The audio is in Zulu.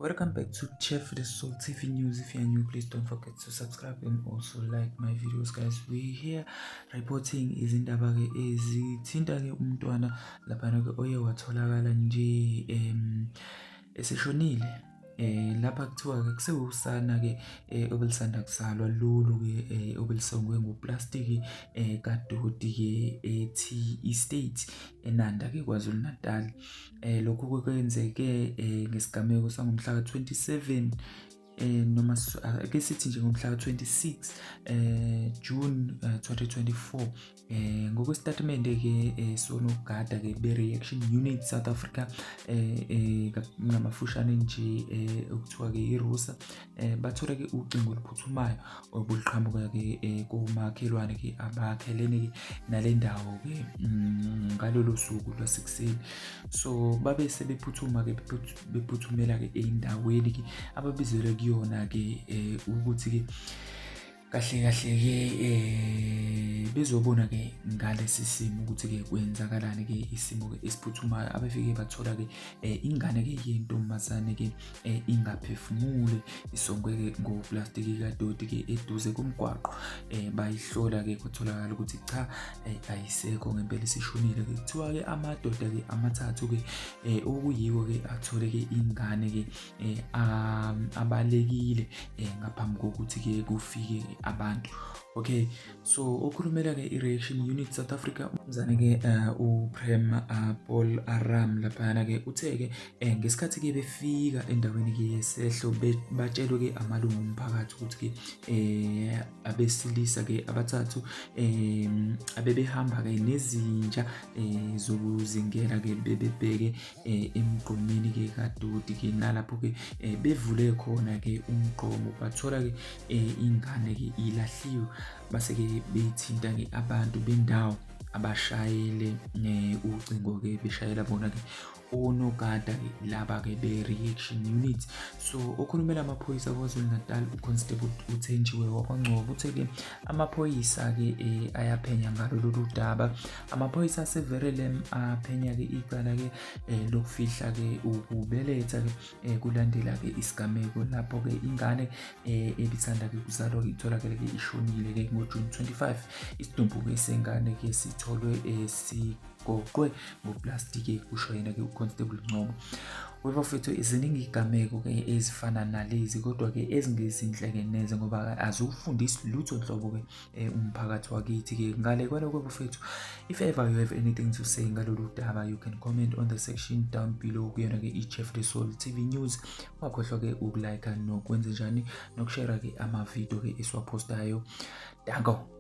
Welcome back to Chef the Soul TV News. If you are new, please don't forget to subscribe and also like my videos, guys. We here reporting izindaba ke ezithinta ke umntwana laphana ke oye watholakala nje eseshonile. Lapha kuthiwa ke kusewusana ke obelisanda kuzalwa lolu ke obelisongwe ngoplastic kadoti ke ethi Estate eNanda ke KwaZulu Natal. Lokhu kwenzeke ngesigameko sangomhla ka-27 noma ake sithi nje ngomhla ka-26 June 2024 ngokwesitatimende ke sonogada ke be-Reaction Unit South Africa ngamafushane nje okuthiwa ke iRUSA bathola ke ucingo oluphuthumayo obuliqhamuka ke komakhelwane ke abakhelene ke nale ndawo ke ngalolu suku lwasekuseni. So babe sebephuthuma ke bephuthumela ke endaweni ke ababizelwe kuyona ke ukuthi ke kahle ke bezobona ke ngalesi simo ukuthi ke kwenzakalani ke isimo ke esiphuthumayo. Abafike bathola ke ingane ke yentombazane ke ingaphefumule isongwe ke ngoplastic kadoti ke eduze komgwaqo. Bayihlola ke kwatholakala ukuthi cha ayisekho ngempela isishonile ke. Kuthiwa ke amadoda ke amathathu ke okuyiwo ke athole ke ingane ke abalekile ngaphambi kokuthi ke kufike abantu. Okay, so okhulumela ke i-Reaction Unit South Africa umzane ke uPrem Paul Aram laphana ke uthe ke ngesikhathi ke befika endaweni ke yesehlo batshelwe ke amalungu omphakathi ukuthi ke abesilisa ke abathathu abebehamba ke nezinja zokuzingela ke bebebheke emgqomeni ke kadoti ke nalapho ke bevule khona ke umgqomo bathola ke ingane ke ilahliwe. Base ke bethinta ke abantu bendawo abashayele ucingo ke beshayela bona ke onogada ke laba ke be-Reaction Unit. So okhulumela amaphoyisa KwaZulu Natal uConstable uThenjiwe wakwaNgcobo uthe ke amaphoyisa ke ayaphenya ngalolu daba. Amaphoyisa aseVerulam aphenya ke icala ke lokufihla ke ukubeletha ke kulandela ke isigameko lapho ke ingane ebithanda ke kuzalwa ke itholakala ke ishonile ke ngoJune 25. Isidumbu ke sengane ke sitholwe sigoqwe ngoplastic kusho yena ke uConstable Ngcobo. Webafethu iziningi igameko ke ezifana nalezi kodwa ke ezingezinhle ke neze ngoba azufundisi lutho nhlobo ke umphakathi wakithi ke ngale kwaloko bafethu. If ever you have anything to say ngalolu daba, you can comment on the section down below kuyona ke iChef the Soul TV News. Ungakhohlwa ke ukulike nokwenza njani nokushare ke ama video ke esiwapostayo. Danko.